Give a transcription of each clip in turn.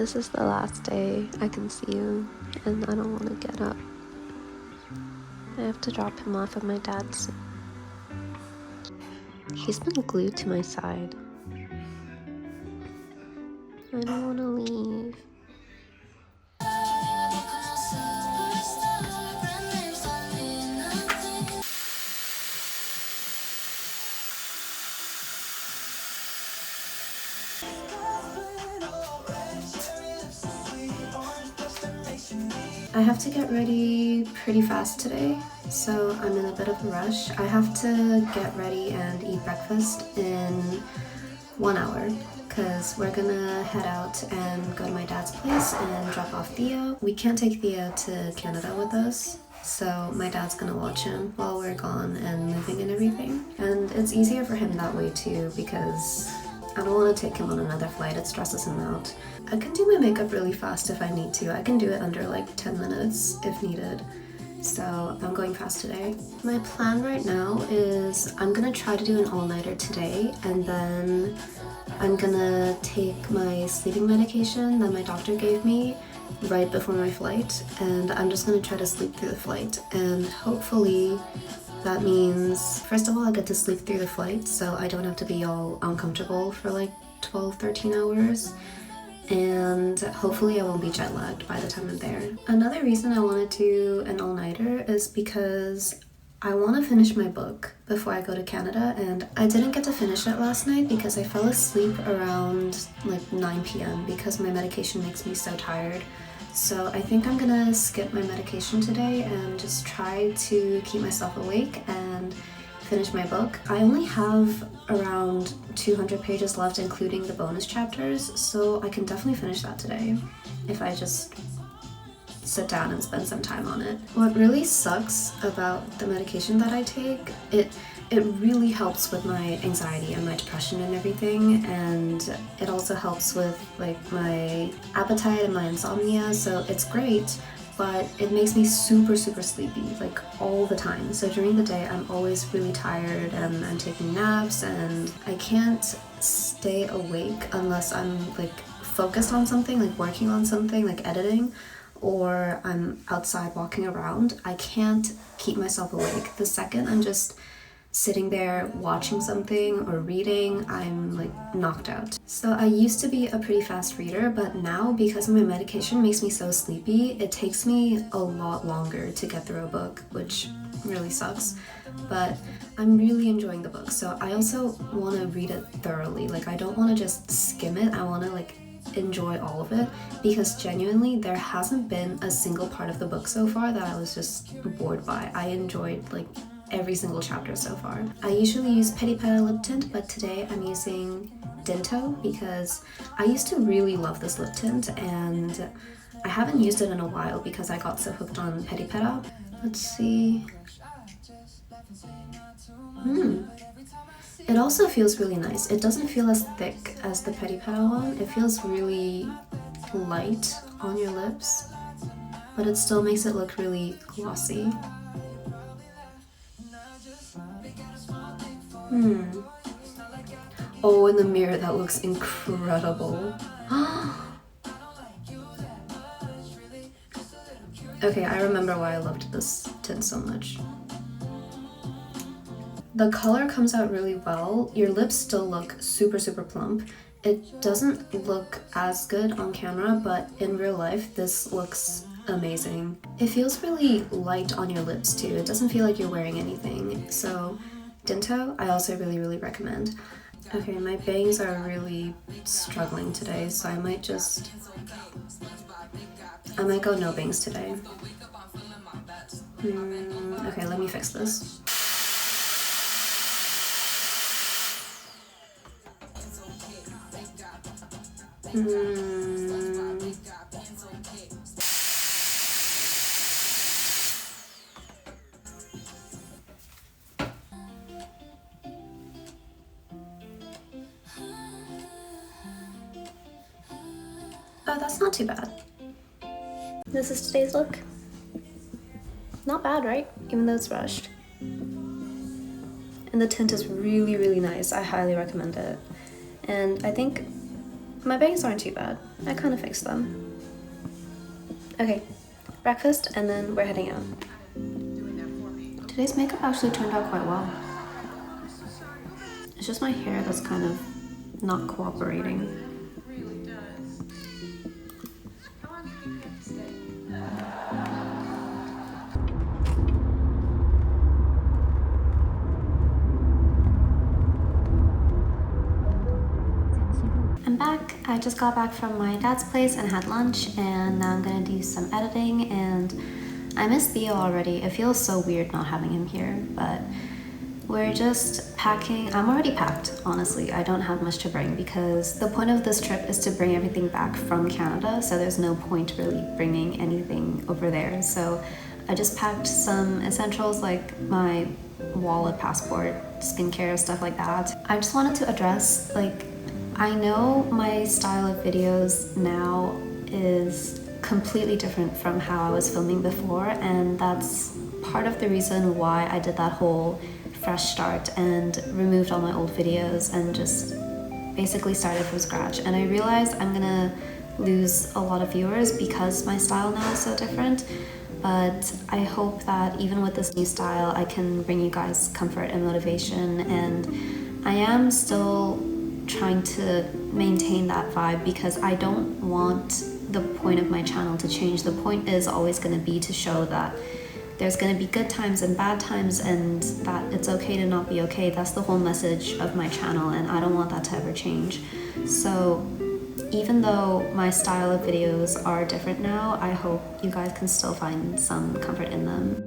This is the last day I can see you, and I don't want to get up. I have to drop him off at my dad's. He's been glued to my side. I don't want to leave. I have to get ready pretty fast today, so I'm in a bit of a rush. I have to get ready and eat breakfast in 1 hour because we're gonna head out and go to my dad's place and drop off Theo. We can't take Theo to Canada with us, so my dad's gonna watch him while we're gone and moving and everything. And it's easier for him that way too because I don't want to take him on another flight, it stresses him out. I can do my makeup really fast if I need to. I can do it under like 10 minutes if needed. So I'm going fast today. My plan right now is I'm gonna try to do an all-nighter today, and then I'm gonna take my sleeping medication that my doctor gave me right before my flight, and I'm just gonna try to sleep through the flight, and hopefully that means, first of all, I get to sleep through the flight so I don't have to be all uncomfortable for like 12-13 hours, and hopefully I won't be jet lagged by the time I'm there. Another reason I want to do an all-nighter is because I want to finish my book before I go to Canada, and I didn't get to finish it last night because I fell asleep around like 9 p.m. because my medication makes me so tired. So I think I'm gonna skip my medication today and just try to keep myself awake and finish my book. I only have around 200 pages left, including the bonus chapters, so I can definitely finish that today if I just sit down and spend some time on it. What really sucks about the medication that I take, it really helps with my anxiety and my depression and everything, and it also helps with like my appetite and my insomnia, so it's great, but it makes me super sleepy like all the time. So during the day I'm always really tired and I'm taking naps, and I can't stay awake unless I'm like focused on something, like working on something, like editing, or I'm outside walking around. I can't keep myself awake. The second I'm just sitting there watching something or reading, I'm like knocked out. So I used to be a pretty fast reader, but now because my medication makes me so sleepy, it takes me a lot longer to get through a book, which really sucks. But I'm really enjoying the book, so I also want to read it thoroughly. Like I don't want to just skim it, I want to like enjoy all of it, because genuinely there hasn't been a single part of the book so far that I was just bored by. I enjoyed like every single chapter so far. I usually use Peti Peta lip tint, but today I'm using Dinto because I used to really love this lip tint and I haven't used it in a while because I got so hooked on Peti Peta. Let's see. It also feels really nice. It doesn't feel as thick as the Peti Peta one. It feels really light on your lips, but it still makes it look really glossy. Oh, in the mirror that looks incredible. Okay, I remember why I loved this tint so much. The color comes out really well. Your lips still look super plump. It doesn't look as good on camera, but in real life this looks amazing. It feels really light on your lips too. It doesn't feel like you're wearing anything. So Dinto, I also really recommend. Okay, my bangs are really struggling today, so I might go no bangs today. Okay, let me fix this. Oh, that's not too bad. This is today's look. Not bad, right? Even though it's rushed. And the tint is really nice. I highly recommend it. And I think My bangs aren't too bad. I kind of fixed them. Okay, breakfast and then we're heading out. Today's makeup actually turned out quite well. It's just my hair that's kind of not cooperating. I'm back. I just got back from my dad's place and had lunch, and now I'm gonna do some editing, and I miss Theo already. It feels so weird not having him here, but we're just packing. I'm already packed, honestly. I don't have much to bring because the point of this trip is to bring everything back from Canada, so there's no point really bringing anything over there. So I just packed some essentials like my wallet, passport, skincare, stuff like that. I just wanted to address, like, I know my style of videos now is completely different from how I was filming before, and that's part of the reason why I did that whole fresh start and removed all my old videos and just basically started from scratch. And I realized I'm gonna lose a lot of viewers because my style now is so different, but I hope that even with this new style I can bring you guys comfort and motivation, and I am still trying to maintain that vibe because I don't want the point of my channel to change. The point is always going to be to show that there's going to be good times and bad times, and that it's okay to not be okay. That's the whole message of my channel, and I don't want that to ever change. So even though my style of videos are different now, I hope you guys can still find some comfort in them.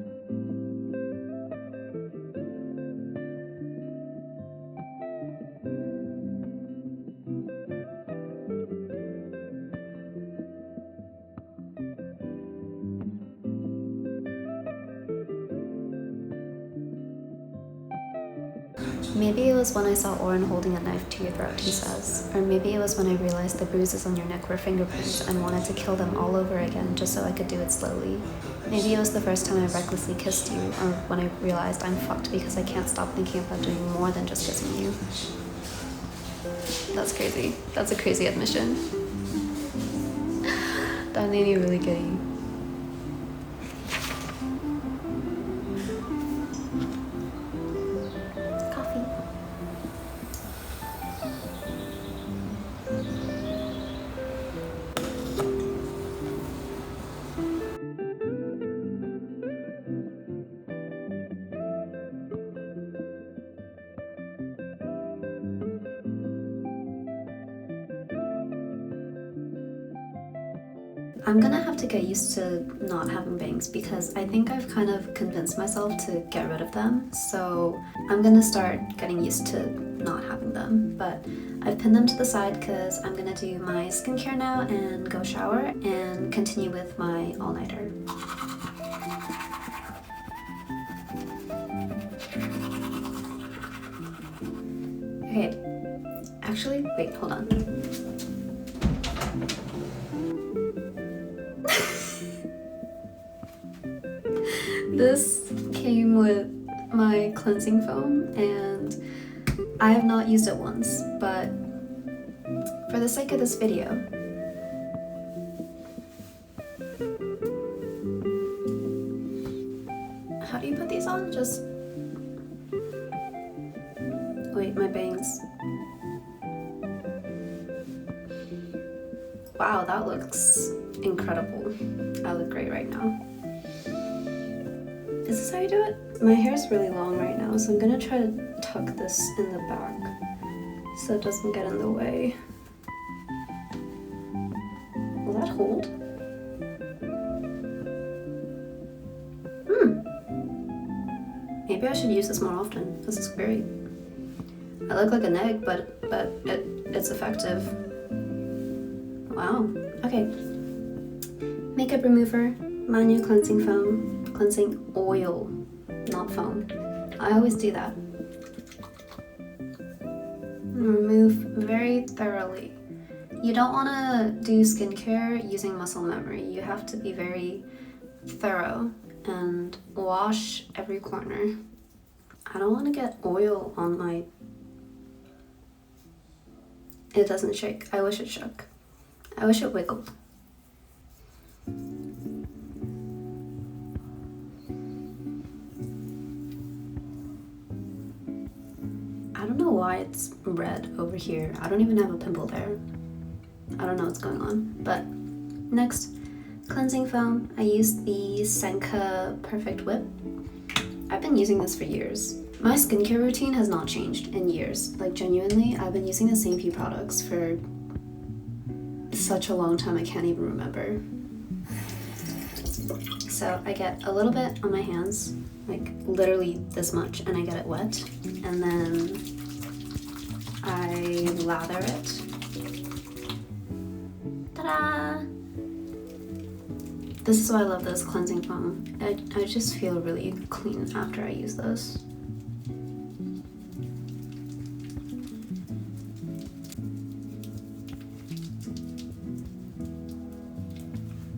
Maybe it was when I saw Oren holding a knife to your throat, he says. Or maybe it was when I realized the bruises on your neck were fingerprints and wanted to kill them all over again just so I could do it slowly. Maybe it was the first time I recklessly kissed you, or when I realized I'm fucked because I can't stop thinking about doing more than just kissing you. That's crazy. That's a crazy admission. That made me really giddy. I'm gonna have to get used to not having bangs because I think I've kind of convinced myself to get rid of them. So I'm gonna start getting used to not having them. But I've pinned them to the side because I'm gonna do my skincare now and go shower and continue with my all-nighter. Okay, actually, wait, hold on. This came with my cleansing foam and I have not used it once, but for the sake of this video, how do you put these on? Just wait, my bangs. Wow, that looks incredible. I look great right now. Is this how you do it? My hair is really long right now, so I'm gonna try to tuck this in the back so it doesn't get in the way. Will that hold? Maybe I should use this more often. This is great. I look like an egg, but it's effective. Wow. Okay. Makeup remover, manual cleansing foam, cleansing oil, not foam. I always do that. Remove very thoroughly. You don't want to do skincare using muscle memory. You have to be very thorough and wash every corner. I don't want to get oil on my It doesn't shake. I wish it shook. I wish it wiggled. I don't know why it's red over here. I don't even have a pimple there. I don't know what's going on. But next, cleansing foam. I used the Senka Perfect Whip. I've been using this for years. My skincare routine has not changed in years. Like, genuinely, I've been using the same few products for such a long time I can't even remember. So I get a little bit on my hands, like literally this much, and I get it wet, and then I lather it. Ta-da! This is why I love this cleansing foam. I just feel really clean after I use this.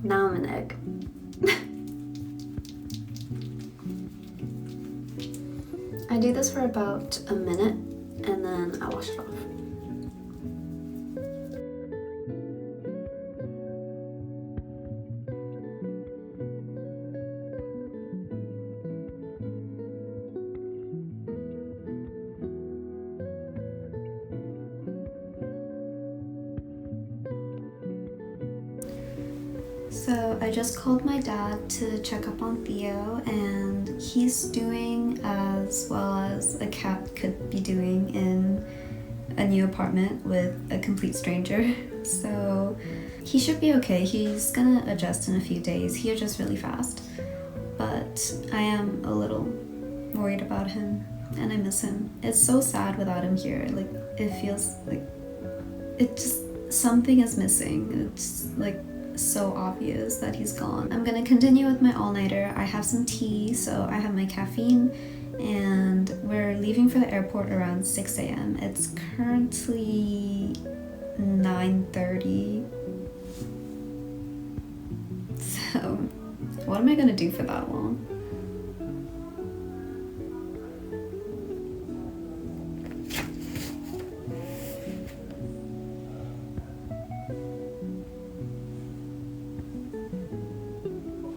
Now I'm an egg. I do this for about a minute and then I wash it off. So I just called my dad to check up on Theo, and he's doing as well as a cat could be doing in a new apartment with a complete stranger. So he should be okay. He's gonna adjust in a few days. He adjusts really fast. But I am a little worried about him and I miss him. It's so sad without him here. Like, it feels like something is missing. It's like so obvious that he's gone. I'm gonna continue with my all-nighter. I have some tea, so I have my caffeine, and we're leaving for the airport around 6 a.m. It's currently 9:30. So what am I gonna do for that long?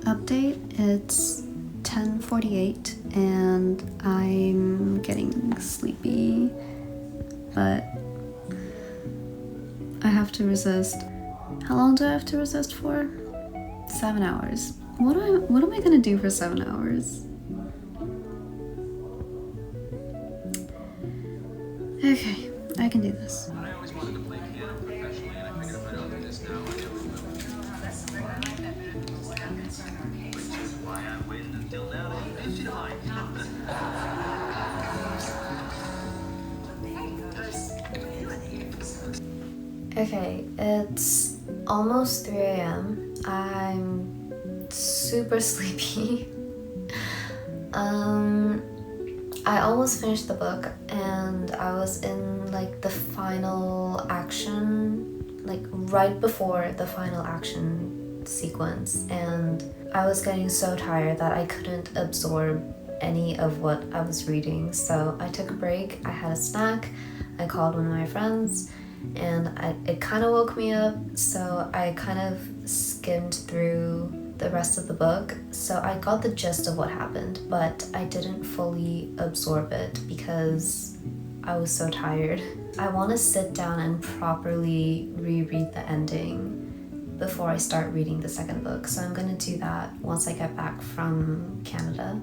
Update, it's 10:48 and I'm getting sleepy, but I have to resist. How long do I have to resist for? 7 hours. What am I gonna do for 7 hours? Okay, I can do this. I always wanted to play piano professionally, and I figured if I don't do this now, I never will. Which is why I waited until now to pitch it mine. Okay, it's almost 3 a.m. I'm super sleepy. I almost finished the book and I was in like the final action, like right before the final action sequence, and I was getting so tired that I couldn't absorb any of what I was reading. So I took a break, I had a snack, I called one of my friends, and it kind of woke me up, so I kind of skimmed through the rest of the book. So I got the gist of what happened, but I didn't fully absorb it because I was so tired. I want to sit down and properly reread the ending before I start reading the second book, so I'm going to do that once I get back from Canada.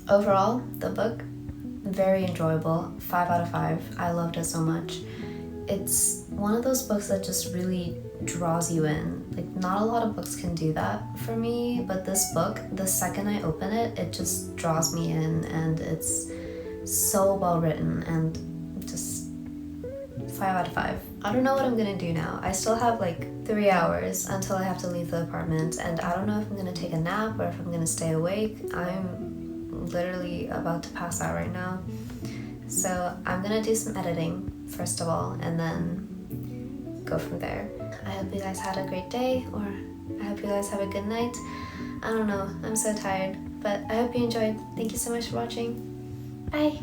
Overall, the book, very enjoyable, 5 out of 5. I loved it so much. It's one of those books that just really draws you in. Like, not a lot of books can do that for me, but this book, the second I open it, it just draws me in, and it's so well written and just 5 out of 5. I don't know what I'm gonna do now. I still have like 3 hours until I have to leave the apartment, and I don't know if I'm gonna take a nap or if I'm gonna stay awake. I'm literally about to pass out right now. So I'm gonna do some editing first of all, and then go from there. I hope you guys had a great day, or I hope you guys have a good night. I don't know, I'm so tired, but I hope you enjoyed. Thank you so much for watching. Bye!